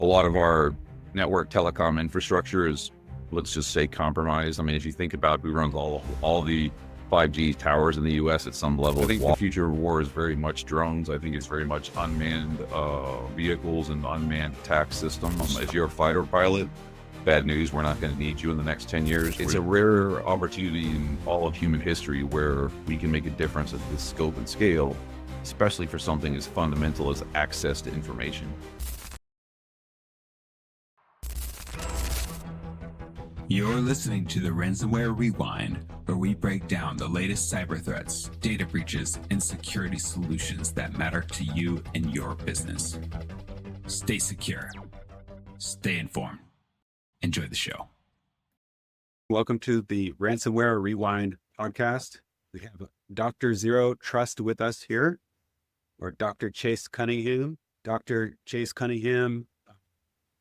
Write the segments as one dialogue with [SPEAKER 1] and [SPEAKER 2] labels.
[SPEAKER 1] a lot of our network telecom infrastructure is, let's just say, compromised. I mean, if you think about who runs all the 5G towers in the US at some level, I think the future of war is very much drones. I think it's very much unmanned vehicles and unmanned attack systems. If you're a fighter pilot, bad news, we're not going to need you in the next 10 years. It's a rare opportunity in all of human history where we can make a difference at this scope and scale, especially for something as fundamental as access to information.
[SPEAKER 2] You're listening to the Ransomware Rewind, where we break down the latest cyber threats, data breaches, and security solutions that matter to you and your business. Stay secure. Stay informed. Enjoy the show.
[SPEAKER 3] Welcome to the Ransomware Rewind podcast. We have Dr. Zero Trust with us here, or Dr. Chase Cunningham. Dr. Chase Cunningham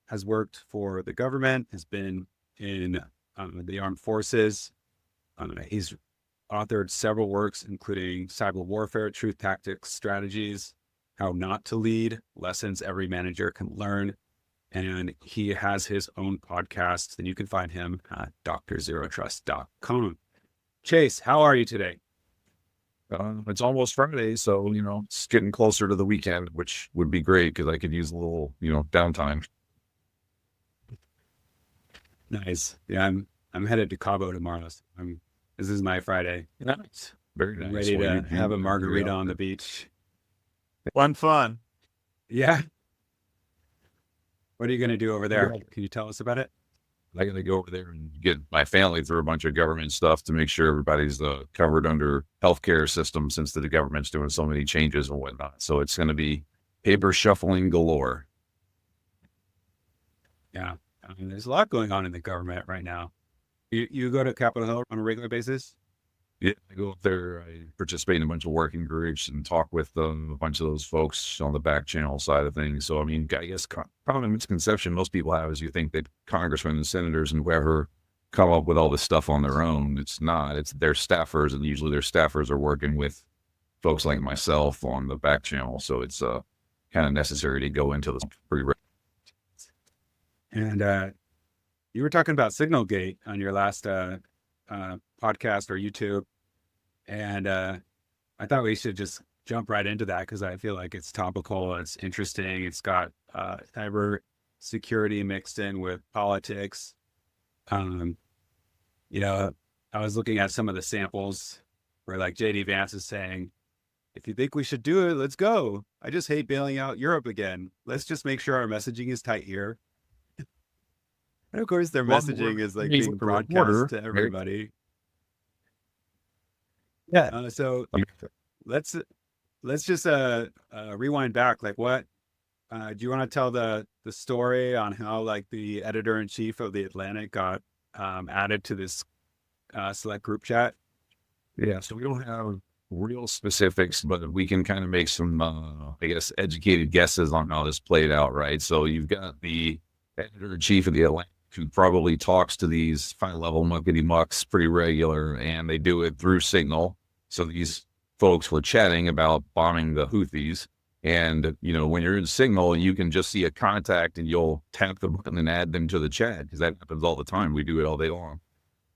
[SPEAKER 3] has worked for the government, has been in the armed forces. He's authored several works, including Cyber Warfare, Truth Tactics, Strategies, How Not to Lead, Lessons Every Manager Can Learn. And he has his own podcast, and you can find him at drzerotrust.com. Chase, how are you today?
[SPEAKER 1] It's almost Friday, so, it's getting closer to the weekend, which would be great because I could use a little, downtime.
[SPEAKER 3] Nice. Yeah, I'm headed to Cabo tomorrow. So this is my Friday.
[SPEAKER 1] Nice. Very nice.
[SPEAKER 3] I'm ready to have a margarita on the beach.
[SPEAKER 4] Fun.
[SPEAKER 3] Yeah. What are you going to do over there? Can you tell us about it?
[SPEAKER 1] I got to go over there and get my family through a bunch of government stuff to make sure everybody's covered under healthcare system, since the government's doing so many changes and whatnot. So it's going to be paper shuffling galore.
[SPEAKER 3] Yeah. There's a lot going on in the government right now. You go to Capitol Hill on a regular basis?
[SPEAKER 1] Yeah, I go up there. I participate in a bunch of working groups and talk with a bunch of those folks on the back channel side of things. So, I guess common misconception most people have is you think that congressmen and senators and whoever come up with all this stuff on their own. It's not. It's their staffers, and usually their staffers are working with folks like myself on the back channel. So it's kind of necessary to go into this pretty regularly.
[SPEAKER 3] And you were talking about Signalgate on your last podcast or YouTube. And I thought we should just jump right into that because I feel like it's topical. It's interesting. It's got cyber security mixed in with politics. I was looking at some of the samples where like JD Vance is saying, if you think we should do it, let's go. I just hate bailing out Europe again. Let's just make sure our messaging is tight here. And of course, their messaging is like being broadcast to everybody. Yeah. So let's just rewind back. Like, what do you want to tell the story on how like the editor-in-chief of the Atlantic got added to this select group chat?
[SPEAKER 1] Yeah. So we don't have real specifics, but we can kind of make some, educated guesses on how this played out, right? So you've got the editor-in-chief of the Atlantic, who probably talks to these high-level muckety-mucks pretty regular, and they do it through Signal. So these folks were chatting about bombing the Houthis. And, when you're in Signal, you can just see a contact and you'll tap the button and add them to the chat, because that happens all the time. We do it all day long.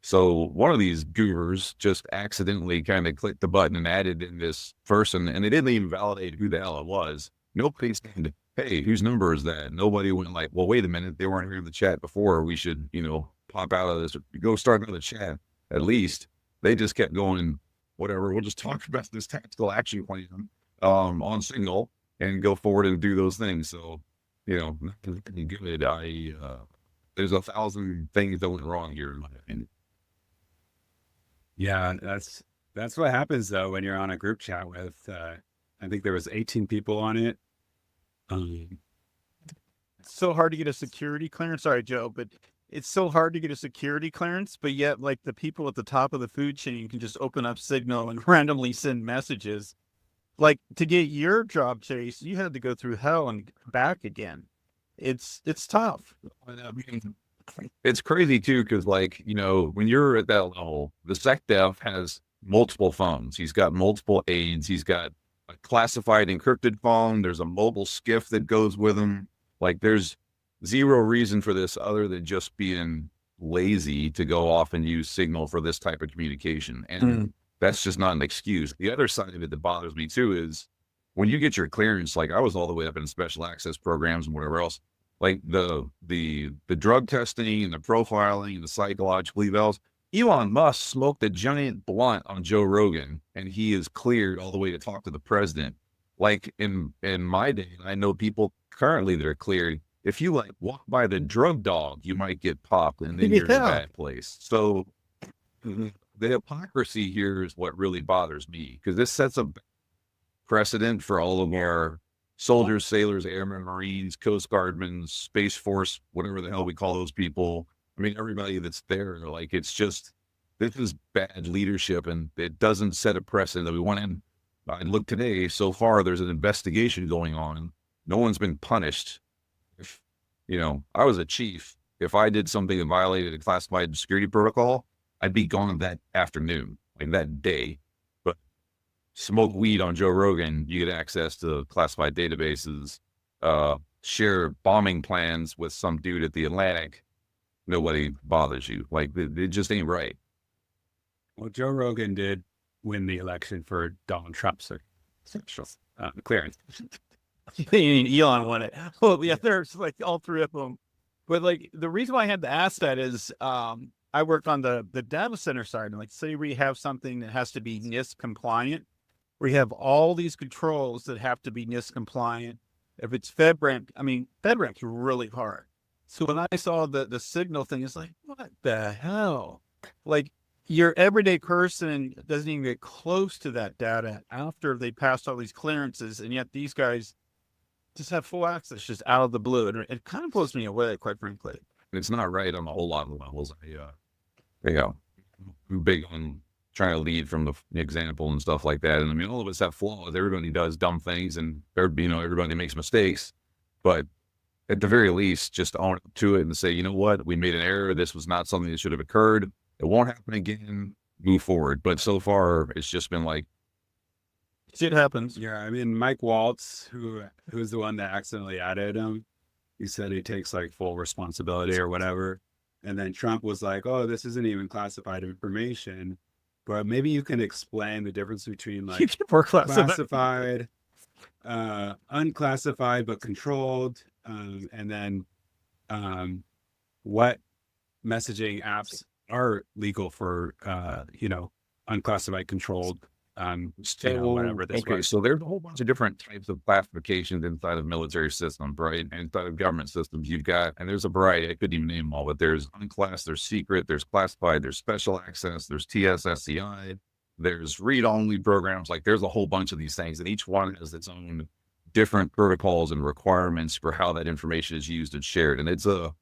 [SPEAKER 1] So one of these gurus just accidentally kind of clicked the button and added in this person, and they didn't even validate who the hell it was. Nobody said, hey, whose number is that? Nobody went like, well, wait a minute, they weren't here in the chat before. We should, pop out of this, go start another chat. At least they just kept going, whatever. We'll just talk about this tactical action plan on Signal and go forward and do those things. So, nothing good. There's 1,000 things that went wrong here in my opinion.
[SPEAKER 3] Yeah, that's what happens though when you're on a group chat with. I think there was 18 people on it.
[SPEAKER 4] It's so hard to get a security clearance. Sorry, Joe, but it's so hard to get a security clearance, but yet like the people at the top of the food chain can just open up Signal and randomly send messages. Like to get your job, Chase, you had to go through hell and back again. It's tough.
[SPEAKER 1] It's crazy too, because when you're at that level, the SecDef has multiple phones. He's got multiple aides. He's got a classified encrypted phone. There's a mobile skiff that goes with him. Like there's zero reason for this other than just being lazy to go off and use Signal for this type of communication. And that's just not an excuse. The other side of it that bothers me too is when you get your clearance, like I was all the way up in special access programs and whatever else, like the drug testing and the profiling and the psychological evals. Elon Musk smoked a giant blunt on Joe Rogan, and he is cleared all the way to talk to the president. Like in my day, I know people currently that are cleared. If you like walk by the drug dog, you might get popped, and then you're in a bad place. So the hypocrisy here is what really bothers me, because this sets a precedent for all of our soldiers, sailors, airmen, Marines, Coast Guardmen, Space Force, whatever the hell we call those people. I mean, everybody that's there, like, it's just, this is bad leadership, and it doesn't set a precedent that we want. And I look today, so far, there's an investigation going on. No one's been punished. If, I was a chief, if I did something that violated a classified security protocol, I'd be gone that afternoon, like that day. But smoke weed on Joe Rogan, you get access to classified databases, share bombing plans with some dude at the Atlantic. Nobody bothers you. Like, it just ain't right.
[SPEAKER 3] Well, Joe Rogan did win the election for Donald Trump's clearance.
[SPEAKER 4] Elon won it. Well, yeah, there's like all three of them. But like the reason why I had to ask that is I work on the data center side. And like, say we have something that has to be NIST compliant. We have all these controls that have to be NIST compliant. If it's FedRAMP, FedRAMP's really hard. So when I saw the Signal thing, it's like, what the hell? Like, your everyday person doesn't even get close to that data after they passed all these clearances, and yet these guys just have full access just out of the blue. And it kind of blows me away, quite frankly.
[SPEAKER 1] It's not right on a whole lot of levels. I'm big on trying to lead from the example and stuff like that. And I mean, all of us have flaws. Everybody does dumb things, and everybody makes mistakes. But at the very least, just own up to it and say, you know what, we made an error. This was not something that should have occurred. It won't happen again. Move forward. But so far, it's just been like,
[SPEAKER 4] shit happens.
[SPEAKER 3] Yeah, I mean, Mike Waltz, who's the one that accidentally added him, he said he takes like full responsibility or whatever. And then Trump was like, oh, this isn't even classified information. But maybe you can explain the difference between like classified, unclassified, but controlled. And then what messaging apps are legal for, unclassified, controlled, whatever this was.
[SPEAKER 1] So there's a whole bunch of different types of classifications inside of military systems, right? And inside of government systems, you've got, and there's a variety, I couldn't even name them all, but there's unclassified, there's secret, there's classified, there's special access, there's TSSCI, there's read-only programs. Like, there's a whole bunch of these things, and each one has its own different protocols and requirements for how that information is used and shared. And it's a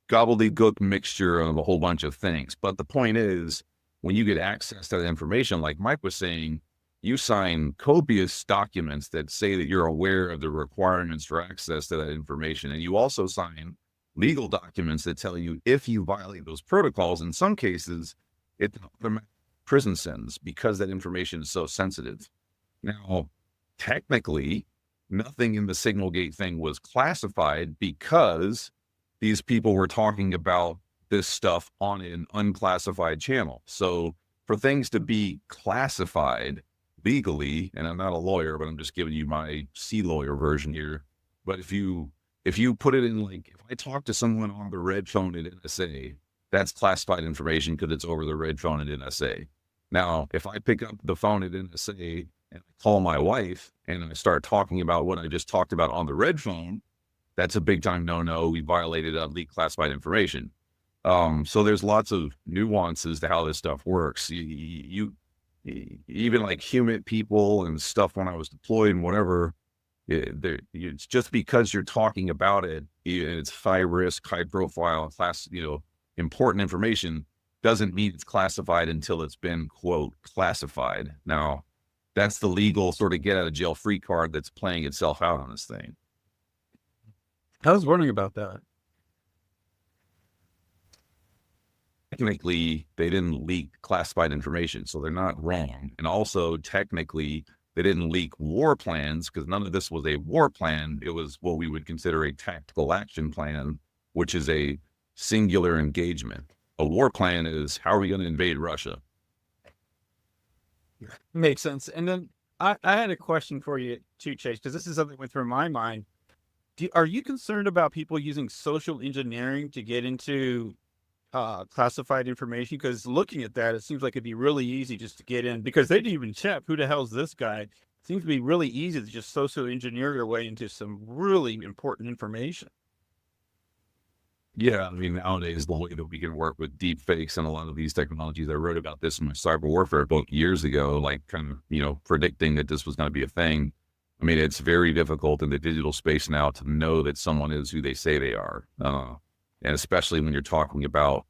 [SPEAKER 1] gobbledygook mixture of a whole bunch of things. But the point is, when you get access to that information, like Mike was saying, you sign copious documents that say that you're aware of the requirements for access to that information. And you also sign legal documents that tell you if you violate those protocols. In some cases, it's an prison sentence because that information is so sensitive. Now, technically, nothing in the Signal Gate thing was classified because these people were talking about this stuff on an unclassified channel. So for things to be classified legally, and I'm not a lawyer, but I'm just giving you my C lawyer version here. But if you put it in, like, if I talk to someone on the red phone at NSA, that's classified information because it's over the red phone at NSA. Now, if I pick up the phone at NSA and I call my wife and I start talking about what I just talked about on the red phone, that's a big time no-no. We violated leaked classified information. So there's lots of nuances to how this stuff works. You even like human people and stuff when I was deployed and whatever, it's just because you're talking about it, it's high risk, high profile, important information, doesn't mean it's classified until it's been, quote, classified. Now, that's the legal sort of get out of jail free card that's playing itself out on this thing.
[SPEAKER 4] I was wondering about that.
[SPEAKER 1] Technically, they didn't leak classified information, so they're not wrong. And also, technically, They didn't leak war plans because none of this was a war plan. It was what we would consider a tactical action plan, which is a singular engagement. A war plan is, how are we going to invade Russia?
[SPEAKER 4] Makes sense. And then I had a question for you too, Chase, because this is something that went through my mind. Are you concerned about people using social engineering to get into classified information? Because looking at that, it seems like it'd be really easy just to get in, because they didn't even check who the hell's this guy. It seems to be really easy to just social engineer your way into some really important information.
[SPEAKER 1] Yeah, I mean, nowadays, the way that we can work with deep fakes and a lot of these technologies, I wrote about this in my cyber warfare book years ago, like kind of, predicting that this was going to be a thing. I mean, it's very difficult in the digital space now to know that someone is who they say they are. And especially when you're talking about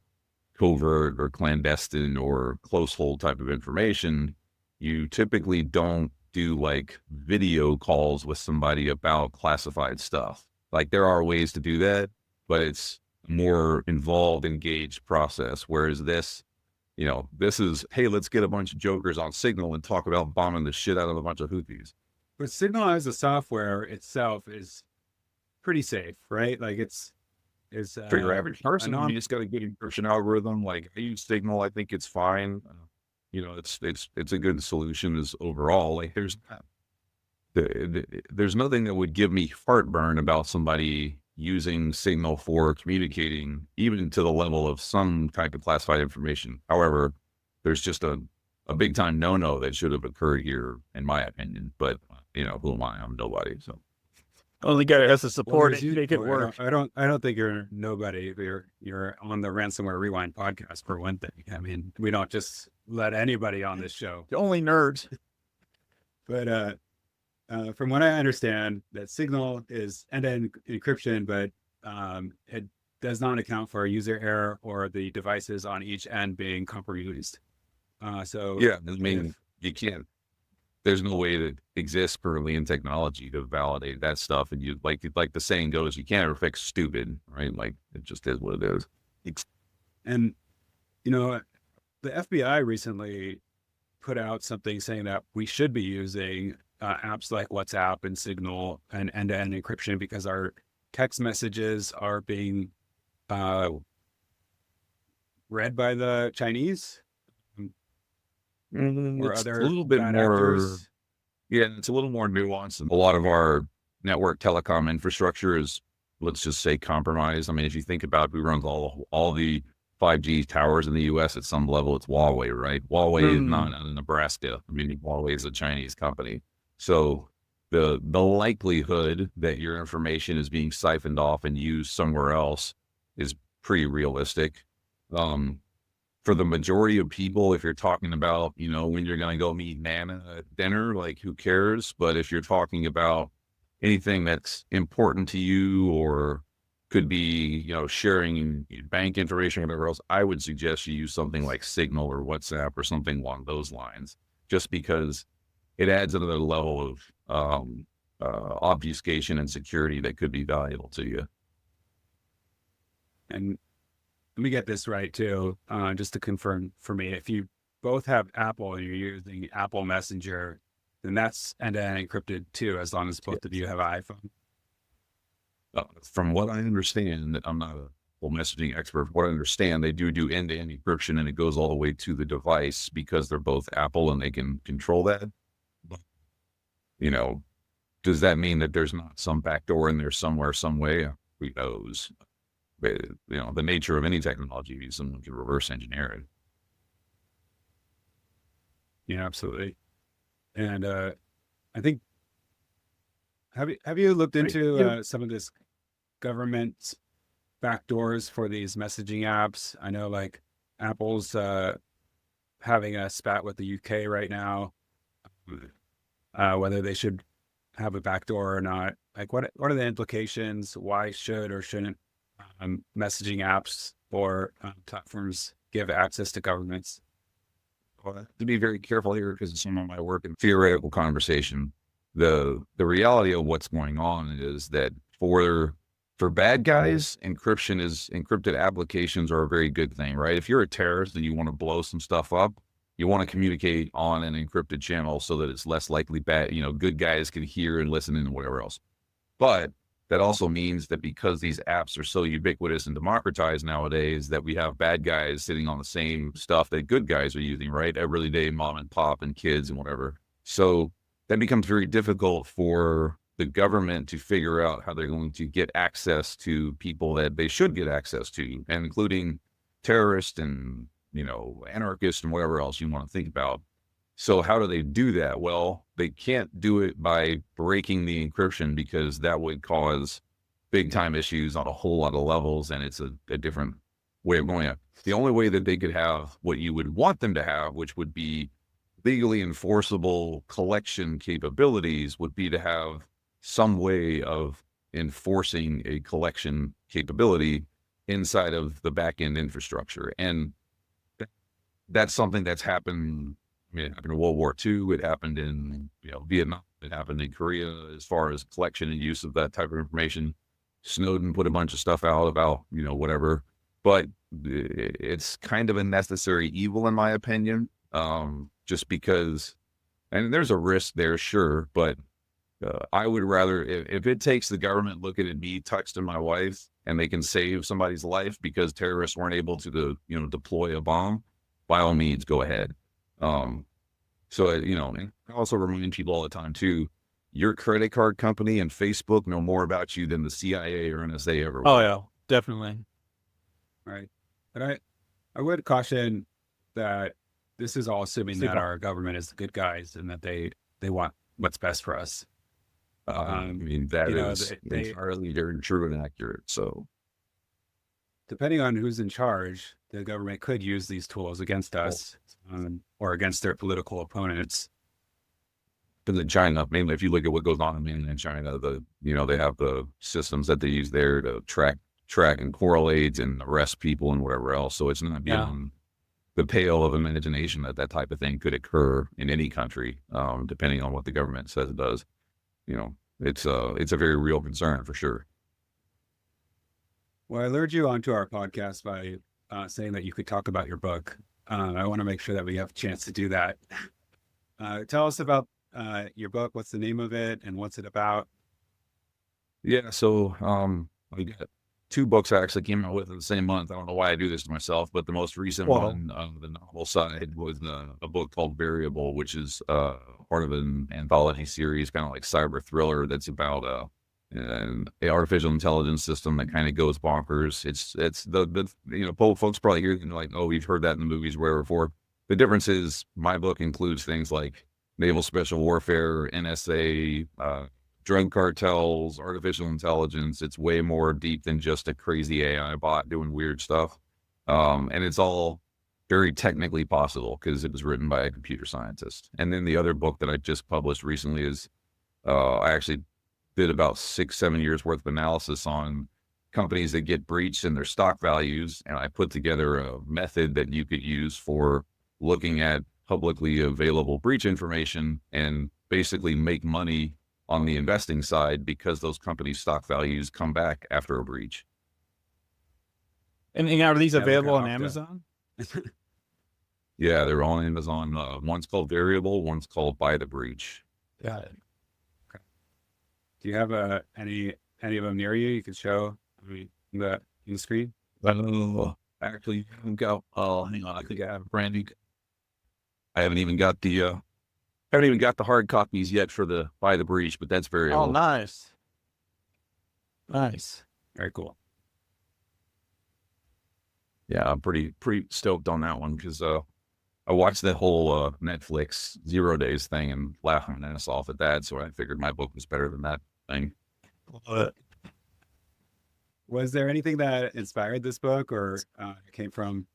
[SPEAKER 1] covert or clandestine or close hold type of information, you typically don't do like video calls with somebody about classified stuff. Like, there are ways to do that, but it's more involved, engaged process. Whereas this is, hey, let's get a bunch of jokers on Signal and talk about bombing the shit out of a bunch of Houthis.
[SPEAKER 3] But Signal as a software itself is pretty safe, right? Like it's
[SPEAKER 1] For your average person, you just got a good encryption algorithm. Like, I use Signal, I think it's fine. It's a good solution as overall. Like, there's nothing that would give me heartburn about somebody using Signal for communicating, even to the level of some type of classified information. However, there's just a big time no that should have occurred here, in my opinion. But who am I? I'm nobody. So
[SPEAKER 4] Only guy that has to support
[SPEAKER 3] Well,
[SPEAKER 4] it, make it work.
[SPEAKER 3] I don't think you're nobody. You're on the Ransomware Rewind podcast, for one thing. I mean, we don't just let anybody on this show.
[SPEAKER 4] Only nerds.
[SPEAKER 3] But from what I understand, that Signal is end-to-end encryption, but it does not account for user error or the devices on each end being compromised. So
[SPEAKER 1] yeah, I mean, you can't. There's no way that exists currently in technology to validate that stuff. And you like the saying goes, you can't ever fix stupid, right? Like, it just is what it is.
[SPEAKER 3] And the FBI recently put out something saying that we should be using apps like WhatsApp and Signal and end-to-end encryption because our text messages are being read by the Chinese or
[SPEAKER 1] It's
[SPEAKER 3] other
[SPEAKER 1] a little bit
[SPEAKER 3] bad
[SPEAKER 1] more.
[SPEAKER 3] actors.
[SPEAKER 1] Yeah, it's a little more nuanced. A lot of our network telecom infrastructure is, let's just say, compromised. I mean, if you think about who runs all the 5G towers in the U.S. at some level, it's Huawei, right? Huawei is not in Nebraska. I mean, Huawei is a Chinese company. So the likelihood that your information is being siphoned off and used somewhere else is pretty realistic. For the majority of people, if you're talking about, when you're going to go meet Nana at dinner, like, who cares? But if you're talking about anything that's important to you or could be, sharing bank information or whatever else, I would suggest you use something like Signal or WhatsApp or something along those lines, just because it adds another level of obfuscation and security that could be valuable to you.
[SPEAKER 3] And let me get this right too, just to confirm for me. If you both have Apple and you're using Apple Messenger, then that's end-to-end encrypted too, as long as both of you have an iPhone.
[SPEAKER 1] From what I understand, I'm not a full messaging expert. From what I understand, they do end-to-end encryption, and it goes all the way to the device because they're both Apple and they can control that. But, does that mean that there's not some backdoor in there somewhere, some way? Who knows? But, the nature of any technology is someone can reverse engineer it.
[SPEAKER 3] Yeah, absolutely. And I think, have you looked into some of this government backdoors for these messaging apps? I know, like, Apple's having a spat with the UK right now, whether they should have a backdoor or not. Like, what are the implications? Why should or shouldn't messaging apps or platforms give access to governments?
[SPEAKER 1] Well, I have to be very careful here because of some of my work in theoretical conversation. The reality of what's going on is that for bad guys, encrypted applications are a very good thing, right? If you're a terrorist and you want to blow some stuff up, you want to communicate on an encrypted channel so that it's less likely good guys can hear and listen and whatever else. But that also means that because these apps are so ubiquitous and democratized nowadays, that we have bad guys sitting on the same stuff that good guys are using, right? Everyday mom and pop and kids and whatever. So that becomes very difficult for the government to figure out how they're going to get access to people that they should get access to, and including terrorists and, anarchists and whatever else you want to think about. So how do they do that? Well, they can't do it by breaking the encryption, because that would cause big time issues on a whole lot of levels. And it's a different way of going at. The only way that they could have what you would want them to have, which would be legally enforceable collection capabilities, would be to have some way of enforcing a collection capability inside of the back-end infrastructure. And that's something that's happened. It happened in World War II. It happened in Vietnam. It happened in Korea as far as collection and use of that type of information. Snowden put a bunch of stuff out about, whatever. But it's kind of a necessary evil, in my opinion, just because, and there's a risk there, sure, but I would rather, if it takes the government looking at me texting my wife and they can save somebody's life because terrorists weren't able to deploy a bomb, by all means, go ahead. So, and I also remind people all the time too, your credit card company and Facebook know more about you than the CIA or NSA ever will.
[SPEAKER 4] Oh yeah, definitely.
[SPEAKER 3] Right. But I would caution that this is all assuming that our government is the good guys and that they want what's best for us.
[SPEAKER 1] That is entirely true and accurate. So
[SPEAKER 3] depending on who's in charge, the government could use these tools against us or against their political opponents.
[SPEAKER 1] But in China, mainly, if you look at what goes on in mainland China, they have the systems that they use there to track and correlate and arrest people and whatever else. So it's not beyond the pale of imagination that type of thing could occur in any country, depending on what the government says it does. It's a very real concern for sure.
[SPEAKER 3] Well, I lured you onto our podcast by saying that you could talk about your book. I want to make sure that we have a chance to do that. Tell us about your book. What's the name of it and what's it about?
[SPEAKER 1] Yeah. So, we got 2 books I actually came out with in the same month. I don't know why I do this to myself, but the most recent one on the novel side was a book called Variable, which is part of an anthology series, kind of like cyber thriller, that's about an artificial intelligence system that kind of goes bonkers. It's the folks probably hear like, oh, we've heard that in the movies wherever before. The difference is my book includes things like naval special warfare, NSA, drug cartels, artificial intelligence. It's way more deep than just a crazy AI bot doing weird stuff. And it's all very technically possible because it was written by a computer scientist. And then the other book that I just published recently is, I actually did about 6-7 years worth of analysis on companies that get breached in their stock values. And I put together a method that you could use for looking at publicly available breach information and basically make money on the investing side because those companies' stock values come back after a breach.
[SPEAKER 4] And are these available on Amazon?
[SPEAKER 1] Yeah, they're on Amazon. One's called Variable, one's called By the Breach.
[SPEAKER 4] Got it.
[SPEAKER 3] Okay. Do you have any of them near you? You could show in the screen.
[SPEAKER 1] Actually, I've got. Hang on. I think I have a brand new. I haven't even got the hard copies yet for the By the Breach, but that's very
[SPEAKER 4] Oh,
[SPEAKER 1] old.
[SPEAKER 4] nice. Nice.
[SPEAKER 3] Very cool.
[SPEAKER 1] Yeah, I'm pretty stoked on that one because I watched that whole Netflix 0 Days thing and laughed my ass off at that. So I figured my book was better than that thing.
[SPEAKER 3] Was there anything that inspired this book, or came from,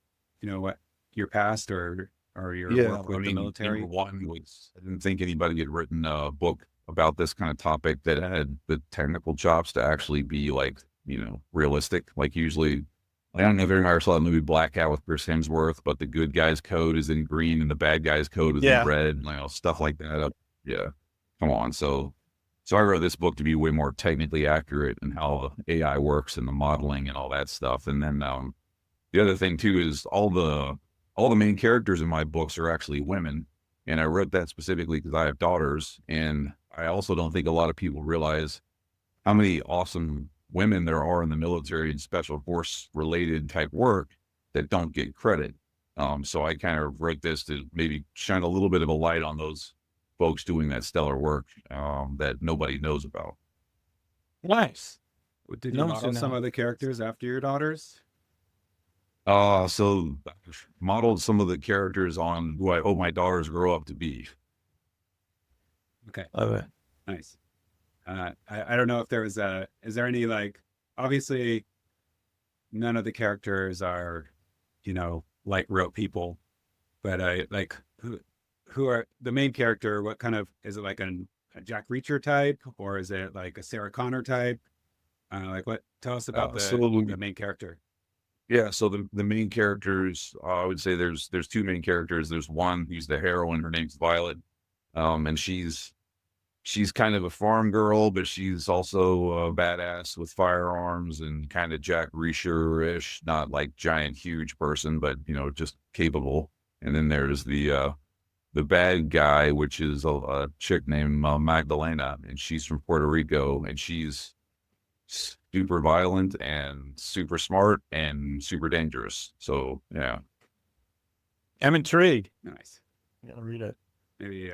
[SPEAKER 3] what your past or your work with the military?
[SPEAKER 1] Number one was I didn't think anybody had written a book about this kind of topic that had the technical chops to actually be like, realistic. Like usually, I don't know if everyone ever saw that movie Blackout with Chris Hemsworth, but the good guy's code is in green and the bad guy's code is in red, stuff like that. Yeah, come on. So I wrote this book to be way more technically accurate in how the AI works and the modeling and all that stuff. And then the other thing too is all the all the main characters in my books are actually women. And I wrote that specifically because I have daughters. And I also don't think a lot of people realize how many awesome women there are in the military and special force related type work that don't get credit. So I kind of wrote this to maybe shine a little bit of a light on those folks doing that stellar work that nobody knows about.
[SPEAKER 4] Nice.
[SPEAKER 3] Did you
[SPEAKER 4] No,
[SPEAKER 3] model
[SPEAKER 4] so
[SPEAKER 3] some
[SPEAKER 4] now-
[SPEAKER 3] of the characters after your daughters?
[SPEAKER 1] So I've modeled some of the characters on who I hope my daughters grow up to be.
[SPEAKER 3] Okay,
[SPEAKER 4] Love it.
[SPEAKER 3] nice. I don't know if is there any, like, obviously none of the characters are, like real people, but who are the main character? What kind of, is it like a Jack Reacher type, or is it like a Sarah Connor type? Tell us about the main character.
[SPEAKER 1] Yeah, so the main characters, I would say there's two main characters. There's one who's the heroine. Her name's Violet, and she's kind of a farm girl, but she's also a badass with firearms and kind of Jack Reacher-ish, not like giant, huge person, but just capable. And then there's the bad guy, which is a chick named Magdalena, and she's from Puerto Rico, and she's super violent and super smart and super dangerous. So yeah.
[SPEAKER 4] I'm intrigued.
[SPEAKER 3] Nice.
[SPEAKER 4] I gotta read it.
[SPEAKER 3] Maybe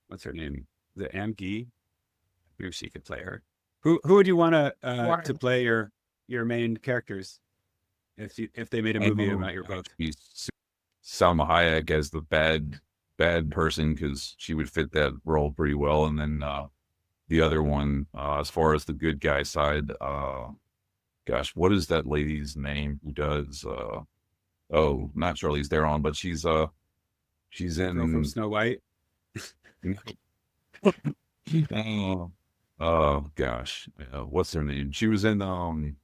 [SPEAKER 3] what's her name? The Amgi. Maybe she could play her. Who would you want to play your main characters if they made a movie about your book?
[SPEAKER 1] Salma Hayek as the bad person, because she would fit that role pretty well. And then the other one, as far as the good guy side, gosh, what is that lady's name who does? Not Charlize Theron, but she's
[SPEAKER 3] Girl from
[SPEAKER 1] in.
[SPEAKER 3] Snow White.
[SPEAKER 1] Gosh, what's her name? She was in the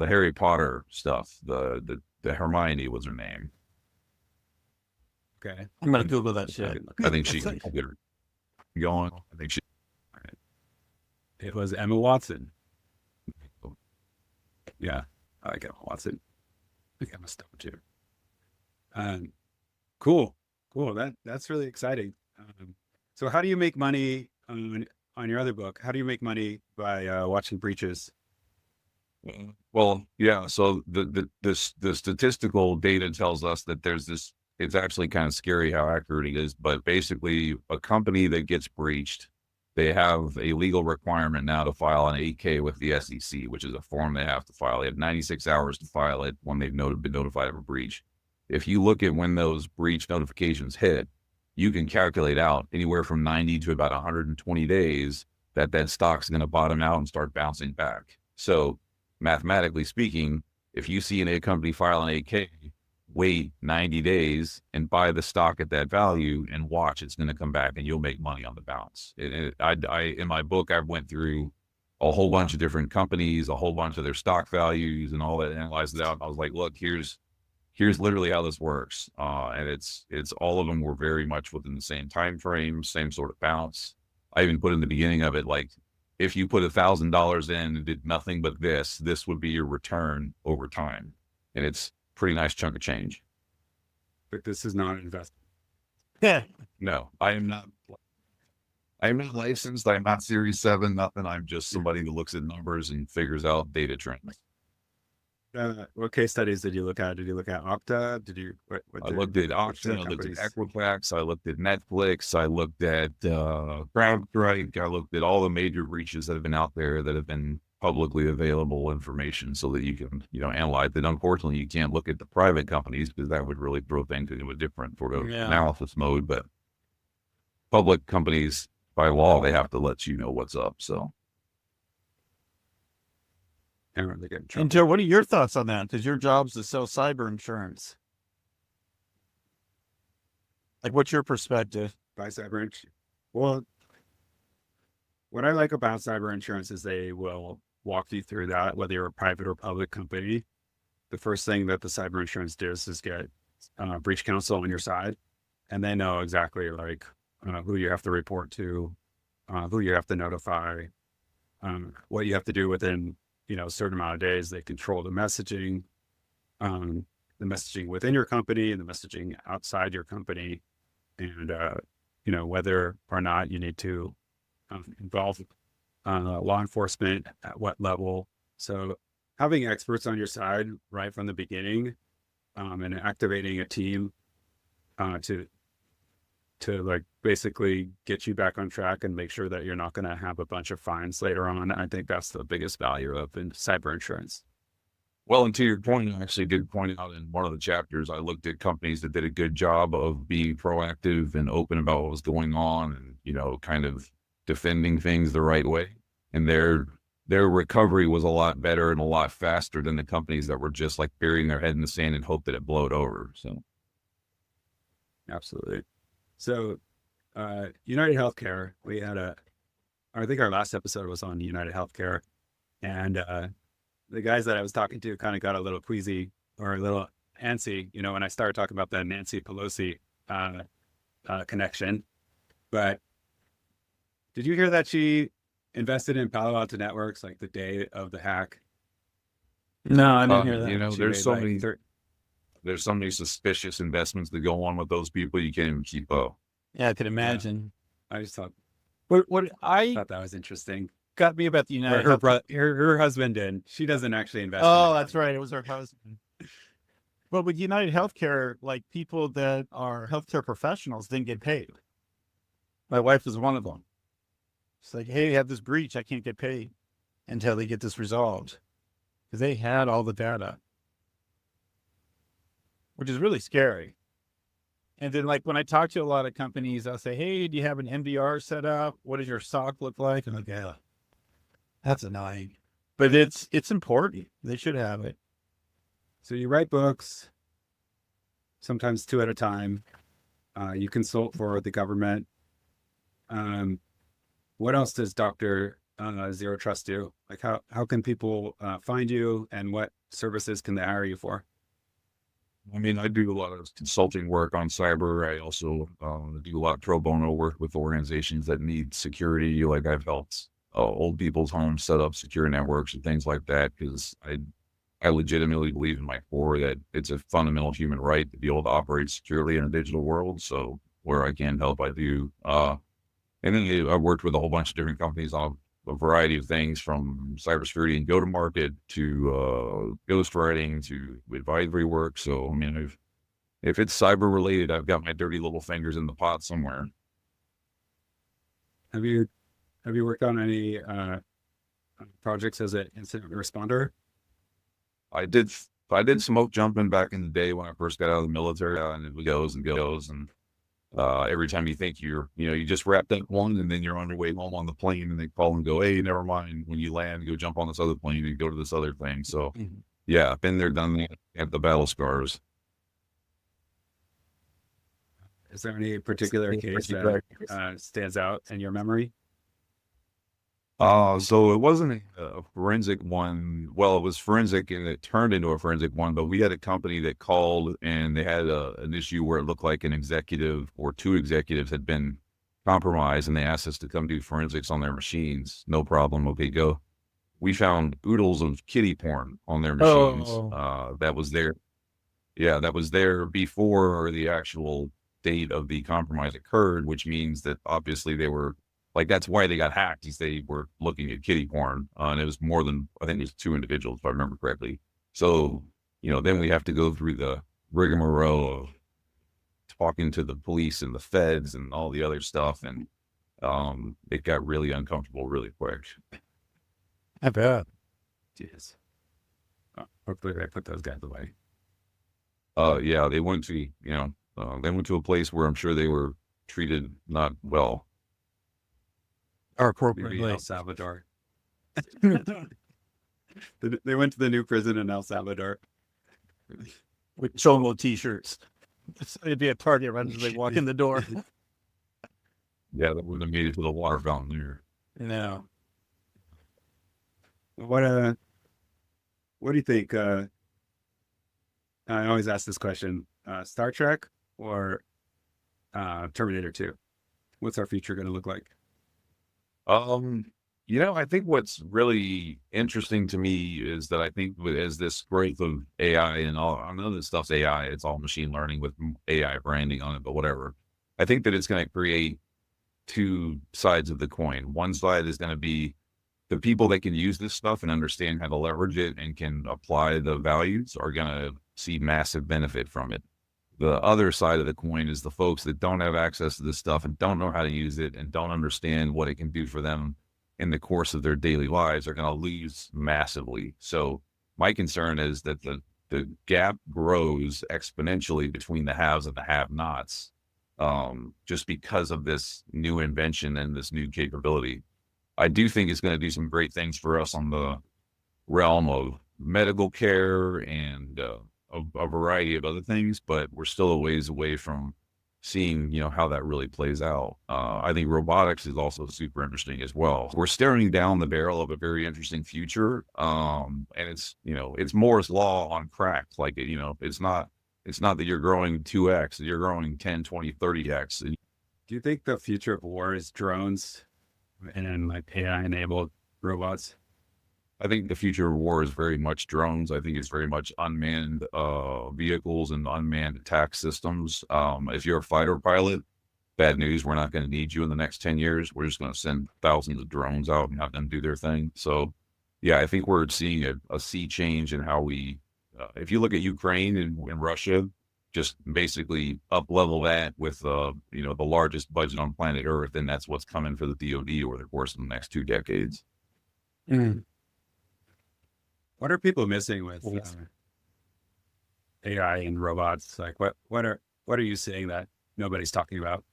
[SPEAKER 1] Harry Potter stuff. The Hermione was her name.
[SPEAKER 3] Okay.
[SPEAKER 4] I'm gonna Google that shit.
[SPEAKER 1] I think she can get her going. I think she.
[SPEAKER 3] It was Emma Watson. Yeah, I like Emma Watson. I think Emma Stone too. Cool. That's really exciting. So how do you make money on your other book? How do you make money by watching breaches?
[SPEAKER 1] Well, yeah. So the statistical data tells us that there's this. It's actually kind of scary how accurate it is. But basically, a company that gets breached, they have a legal requirement now to file an 8K with the SEC, which is a form they have to file. They have 96 hours to file it when they've been notified of a breach. If you look at when those breach notifications hit, you can calculate out anywhere from 90 to about 120 days that stock's going to bottom out and start bouncing back. So mathematically speaking, if you see a company file an 8K, wait 90 days and buy the stock at that value and watch it's going to come back and you'll make money on the bounce. In my book, I went through a whole bunch of different companies, a whole bunch of their stock values and all that, analyzed it out. I was like, look, here's literally how this works. And it's all of them were very much within the same time frame, same sort of bounce. I even put in the beginning of it, like, if you put $1,000 in and did nothing but this would be your return over time. And it's pretty nice chunk of change.
[SPEAKER 3] But this is not an investment.
[SPEAKER 4] Yeah.
[SPEAKER 1] No, I am not licensed. I'm not Series 7, nothing. I'm just somebody who looks at numbers and figures out data trends.
[SPEAKER 3] What case studies did you look at? Did you look at Okta?
[SPEAKER 1] I looked at Okta, I looked at Equifax, I looked at Netflix, I looked at CrowdStrike, I looked at all the major breaches that have been out there that have been publicly available information so that you can, analyze it. Unfortunately, you can't look at the private companies because that would really throw things into a different sort of analysis mode. But public companies, by law, they have to let you know what's up. So.
[SPEAKER 4] And Joe, what are your thoughts on that? Because your job's to sell cyber insurance. Like, what's your perspective?
[SPEAKER 3] By cyber insurance? Well, what I like about cyber insurance is they will walk you through that, whether you're a private or public company. The first thing that the cyber insurance does is get breach counsel on your side, and they know exactly who you have to report to, who you have to notify, what you have to do within a certain amount of days. They control the messaging. the messaging within your company and the messaging outside your company, and whether or not you need to involve law enforcement at what level. So having experts on your side right from the beginning, and activating a team to like basically get you back on track and make sure that you're not going to have a bunch of fines later on. I think that's the biggest value of in cyber insurance.
[SPEAKER 1] Well, and to your point, I actually did point out in one of the chapters, I looked at companies that did a good job of being proactive and open about what was going on and, kind of defending things the right way. And their recovery was a lot better and a lot faster than the companies that were just like burying their head in the sand and hope that it blowed over. So.
[SPEAKER 3] Absolutely. So, United Healthcare, I think our last episode was on United Healthcare, and the guys that I was talking to kind of got a little queasy or a little antsy, when I started talking about the Nancy Pelosi connection. But did you hear that she invested in Palo Alto Networks like the day of the hack?
[SPEAKER 4] No, I didn't hear that.
[SPEAKER 1] There's so many suspicious investments that go on with those people. You can't even keep up.
[SPEAKER 4] Yeah, I could imagine.
[SPEAKER 3] I just thought
[SPEAKER 4] What I
[SPEAKER 3] that was interesting.
[SPEAKER 4] got me about the United
[SPEAKER 3] Her husband did. She doesn't actually invest.
[SPEAKER 4] Oh, that's right. It was her husband. But with United Healthcare, like people that are healthcare professionals didn't get paid. My wife was one of them. It's like, hey, you have this breach. I can't get paid until they get this resolved. Because they had all the data, which is really scary. And then like when I talk to a lot of companies, I'll say, hey, do you have an MDR set up? What does your SOC look like? And I'm like, yeah, that's annoying. But it's important. They should have it.
[SPEAKER 3] So you write books, sometimes 2 at a time. You consult for the government. What else does Dr. Zero Trust do? Like how can people find you, and what services can they hire you for?
[SPEAKER 1] I mean, I do a lot of consulting work on cyber. I also do a lot of pro bono work with organizations that need security. Like I've helped old people's homes set up secure networks and things like that, because I legitimately believe in my core that it's a fundamental human right to be able to operate securely in a digital world. So where I can help, I do. And then I've worked with a whole bunch of different companies on a variety of things, from cybersecurity and go-to-market to ghostwriting to advisory work. So, I mean, if it's cyber related, I've got my dirty little fingers in the pot somewhere.
[SPEAKER 3] Have you worked on any projects as an incident responder?
[SPEAKER 1] I did smoke jumping back in the day when I first got out of the military, and it goes and goes. And every time you think you just wrapped up one, and then you're on your way home on the plane, and they call and go, hey, never mind. When you land, go jump on this other plane and go to this other thing. So yeah, I've been there, done that, at the battle scars.
[SPEAKER 3] Is there any particular case that stands out in your memory?
[SPEAKER 1] So it wasn't a forensic one. Well, it was forensic and it turned into a forensic one, but we had a company that called and they had an issue where it looked like an executive or 2 executives had been compromised, and they asked us to come do forensics on their machines. No problem. Okay, go. We found oodles of kitty porn on their machines. That was there. Yeah, that was there before the actual date of the compromise occurred, which means that obviously they were, like, that's why they got hacked, is they were looking at kitty porn. And it was more than, I think it was 2 individuals, if I remember correctly. So, then we have to go through the rigmarole of talking to the police and the feds and all the other stuff. And it got really uncomfortable really quick.
[SPEAKER 4] I bet.
[SPEAKER 3] Jeez. Hopefully they put those guys away.
[SPEAKER 1] Yeah, they went to, they went to a place where I'm sure they were treated not well.
[SPEAKER 4] Or
[SPEAKER 3] Maybe
[SPEAKER 4] appropriately.
[SPEAKER 3] El Salvador. They went to the new prison in El Salvador.
[SPEAKER 4] With cholo t-shirts. It'd be a party right as they walk in the door.
[SPEAKER 1] Yeah, that would have made it to the water fountain there.
[SPEAKER 4] No.
[SPEAKER 3] What do you think? I always ask this question: Star Trek or Terminator 2? What's our future going to look like?
[SPEAKER 1] I think what's really interesting to me is that I think as this growth of AI and all, I know this stuff's AI, it's all machine learning with AI branding on it, but whatever. I think that it's going to create two sides of the coin. One side is going to be the people that can use this stuff and understand how to leverage it and can apply the values are going to see massive benefit from it. The other side of the coin is the folks that don't have access to this stuff and don't know how to use it and don't understand what it can do for them in the course of their daily lives are going to lose massively. So my concern is that the gap grows exponentially between the haves and the have-nots, just because of this new invention and this new capability. I do think it's going to do some great things for us on the realm of medical care and a variety of other things, but we're still a ways away from seeing, how that really plays out. I think robotics is also super interesting as well. We're staring down the barrel of a very interesting future. And it's Moore's law on crack. Like, it's not that you're growing 2x, you're growing 10, 20, 30x.
[SPEAKER 3] Do you think the future of war is drones and like AI enabled robots?
[SPEAKER 1] I think the future of war is very much drones. I think it's very much unmanned vehicles and unmanned attack systems. If you're a fighter pilot, bad news, we're not going to need you in the next 10 years. We're just going to send thousands of drones out and have them do their thing. So, yeah, I think we're seeing a sea change in how we, if you look at Ukraine and Russia, just basically up level that with, the largest budget on planet Earth, and that's what's coming for the DoD over the course of the next 2 decades.
[SPEAKER 3] Mm. What are people missing with AI and robots? Like, what are you seeing that nobody's talking about?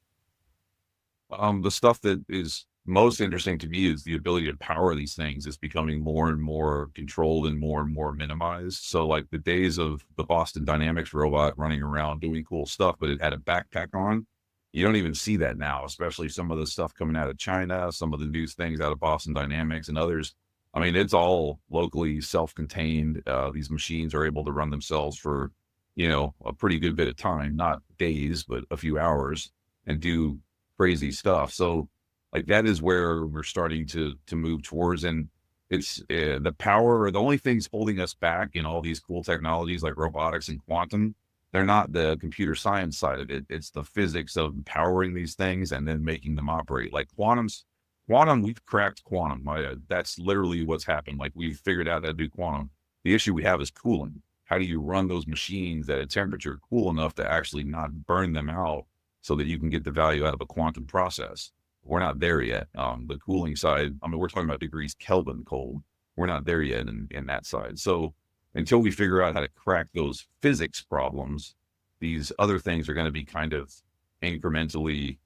[SPEAKER 1] The stuff that is most interesting to me is the ability to power these things is becoming more and more controlled and more minimized. So like the days of the Boston Dynamics robot running around doing cool stuff, but it had a backpack on, you don't even see that now, especially some of the stuff coming out of China, some of the new things out of Boston Dynamics and others. I mean, it's all locally self-contained. These machines are able to run themselves for, a pretty good bit of time, not days, but a few hours, and do crazy stuff. So like that is where we're starting to move towards. And it's the power, or the only things holding us back in all these cool technologies like robotics and quantum. They're not the computer science side of it. It's the physics of powering these things and then making them operate. Like quantum, we've cracked quantum. That's literally what's happened. Like we've figured out how to do quantum. The issue we have is cooling. How do you run those machines at a temperature cool enough to actually not burn them out so that you can get the value out of a quantum process? We're not there yet. The cooling side, I mean, we're talking about degrees Kelvin cold. We're not there yet in that side. So until we figure out how to crack those physics problems, these other things are going to be kind of incrementally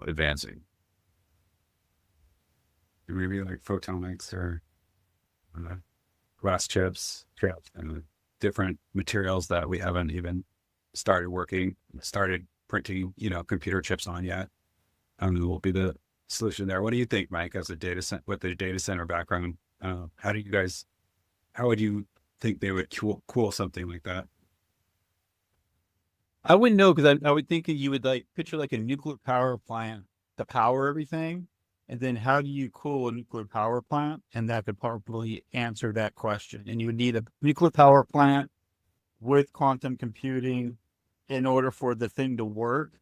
[SPEAKER 1] advancing.
[SPEAKER 3] Maybe like photonics or glass chips and different materials that we haven't even started printing, computer chips on yet. Will be the solution there. What do you think, Mike, as a with the data center background? How would you think they would cool something like that?
[SPEAKER 4] I wouldn't know, because I would think that you would like picture like a nuclear power plant to power everything. And then how do you cool a nuclear power plant? And that could probably answer that question. And you would need a nuclear power plant with quantum computing in order for the thing to work.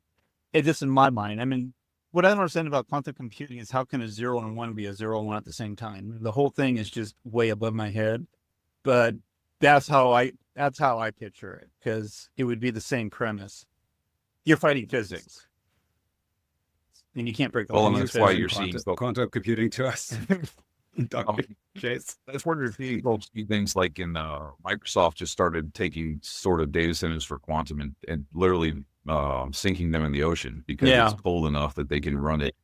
[SPEAKER 4] It's just in my mind. I mean, what I don't understand about quantum computing is how can a 0 and 1 be a 0 and 1 at the same time? The whole thing is just way above my head. But that's how I picture it, because it would be the same premise. You're fighting physics. And you can't break the
[SPEAKER 1] Well,
[SPEAKER 4] law.
[SPEAKER 1] and that's why you're seeing
[SPEAKER 3] quantum computing to us. Dr. Chase.
[SPEAKER 1] That's where you see things like in Microsoft just started taking sort of data centers for quantum and literally sinking them in the ocean because it's cold enough that they can run it.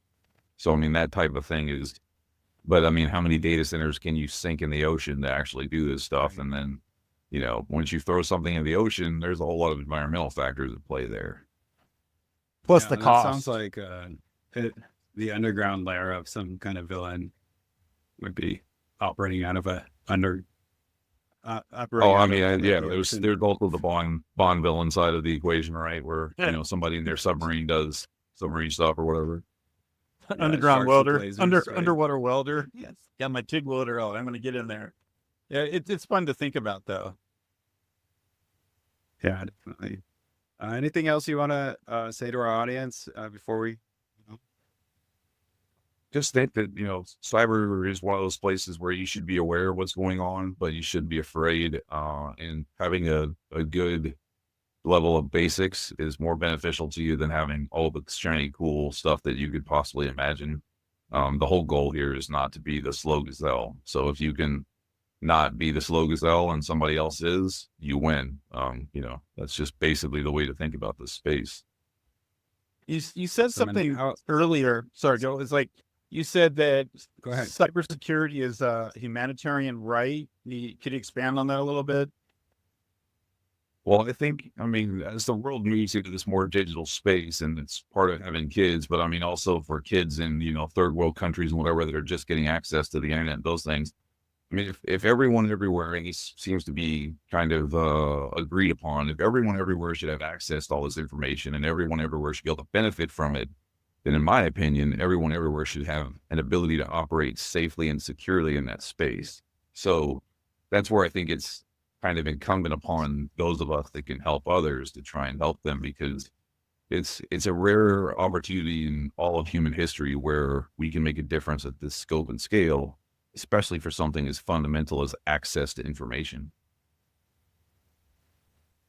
[SPEAKER 1] So, I mean, that type of thing is, but I mean, how many data centers can you sink in the ocean to actually do this stuff? And then, once you throw something in the ocean, there's a whole lot of environmental factors at play there.
[SPEAKER 4] Plus the cost.
[SPEAKER 3] Sounds like the underground layer of some kind of villain would be operating out of there's also the Bond villain side of the equation, right? Where somebody in their submarine does submarine stuff or whatever.
[SPEAKER 4] underground
[SPEAKER 3] sharks with
[SPEAKER 4] welder,
[SPEAKER 3] lasers, right?
[SPEAKER 4] underwater welder. Yes, got my TIG welder out. I'm going to get in there. Yeah, it's fun to think about though.
[SPEAKER 3] Yeah, definitely. Anything else you want to say to our audience before we?
[SPEAKER 1] Just think that, cyber is one of those places where you should be aware of what's going on, but you shouldn't be afraid. And having a good level of basics is more beneficial to you than having all the shiny, cool stuff that you could possibly imagine. The whole goal here is not to be the slow gazelle. So if you can not be the slow gazelle and somebody else is, you win. That's just basically the way to think about this space.
[SPEAKER 4] You said
[SPEAKER 3] So, I mean,
[SPEAKER 4] something earlier. Sorry, Joe. It's like you said that
[SPEAKER 3] Go ahead.
[SPEAKER 4] cybersecurity is a humanitarian right. Could you expand on that a little bit?
[SPEAKER 1] Well, as the world moves into this more digital space, and it's part of having kids, but also for kids in, third world countries and whatever that are just getting access to the internet, those things. If everyone everywhere, and he seems to be kind of agreed upon, if everyone everywhere should have access to all this information and everyone everywhere should be able to benefit from it, then in my opinion, everyone everywhere should have an ability to operate safely and securely in that space. So that's where I think it's kind of incumbent upon those of us that can help others to try and help them, because it's a rare opportunity in all of human history where we can make a difference at this scope and scale, especially for something as fundamental as access to information.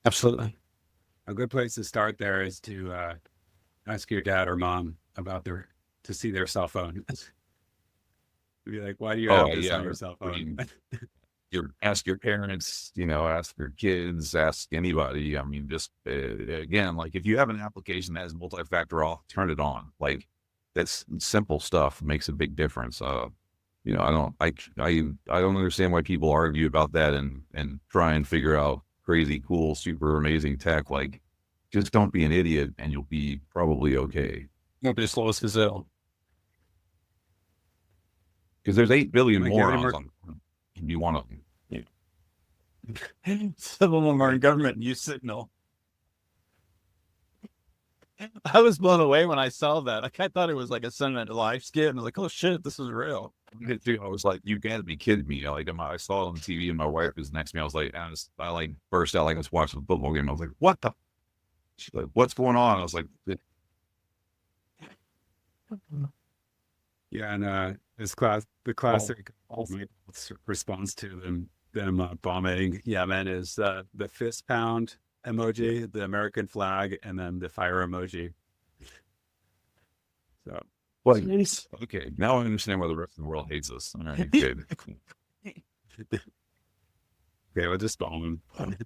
[SPEAKER 4] Absolutely.
[SPEAKER 3] A good place to start there is to ask your dad or mom about to see their cell phone. Be like, why do you have this on your cell phone?
[SPEAKER 1] Ask your parents, ask your kids, ask anybody. Just again, like if you have an application that has multi-factor auth, turn it on. Like that's simple stuff makes a big difference. I don't understand why people argue about that and try and figure out crazy, cool, super amazing tech. Like, just don't be an idiot and you'll be probably okay.
[SPEAKER 4] Won't be as slow as gazelle.
[SPEAKER 1] Because there's 8 billion
[SPEAKER 3] Mike, do you have any
[SPEAKER 1] morons on. You want to.
[SPEAKER 4] Some of them are in government and use Signal. I was blown away when I saw that. Like, I thought it was like a Sunday Night Live skit, and I was like, "Oh shit, this is real."
[SPEAKER 1] I was like, "You gotta be kidding me!" I saw it on TV, and my wife was next to me. I was like, I burst out like I was watching a football game. I was like, "What the?" She's like, "What's going on?" I was like,
[SPEAKER 3] Yeah, and the classic response to them bombing Yemen is the fist pound emoji, the American flag, and then the fire emoji. So,
[SPEAKER 1] okay, now I understand why the rest of the world hates us. All right, good.
[SPEAKER 3] Okay, we'll just bomb them.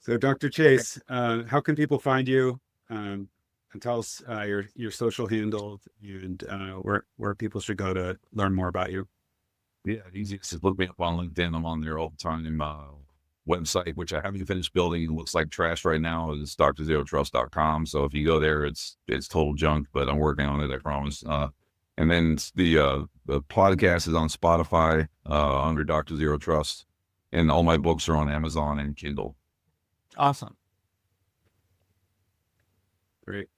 [SPEAKER 3] So, Dr. Chase, how can people find you? And tell us your social handle and where people should go to learn more about you.
[SPEAKER 1] Yeah, easiest is look me up on LinkedIn. I'm on there all the time. Website, which I haven't finished building, it looks like trash right now, is drzerotrust.com. So if you go there, it's total junk, but I'm working on it, I promise. And then the podcast is on Spotify under Dr. Zero Trust, and all my books are on Amazon and Kindle.
[SPEAKER 4] Awesome.
[SPEAKER 3] Great.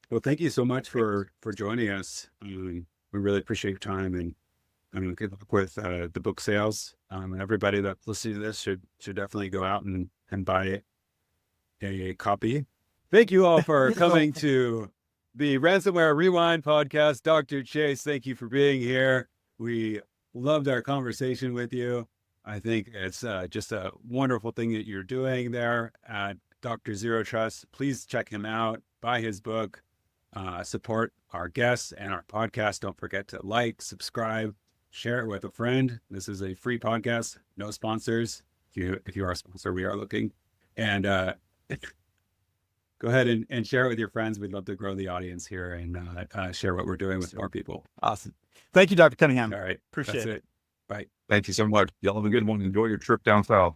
[SPEAKER 3] Well, thank you so much for joining us. We really appreciate your time, and good luck with the book sales. Everybody that's listening to this should definitely go out and buy a copy. Thank you all for coming to the Ransomware Rewind podcast. Dr. Chase, thank you for being here. We loved our conversation with you. I think it's just a wonderful thing that you're doing there at Dr. Zero Trust. Please check him out, buy his book, support our guests and our podcast. Don't forget to like, subscribe, share it with a friend. This is a free podcast, no sponsors. If you are a sponsor, we are looking. And go ahead and share it with your friends. We'd love to grow the audience here and share what we're doing with more people.
[SPEAKER 4] Awesome. Thank you, Dr. Cunningham.
[SPEAKER 3] All right.
[SPEAKER 4] Appreciate it.
[SPEAKER 3] Bye.
[SPEAKER 1] Thank you so much. Y'all have a good one. Enjoy your trip down south.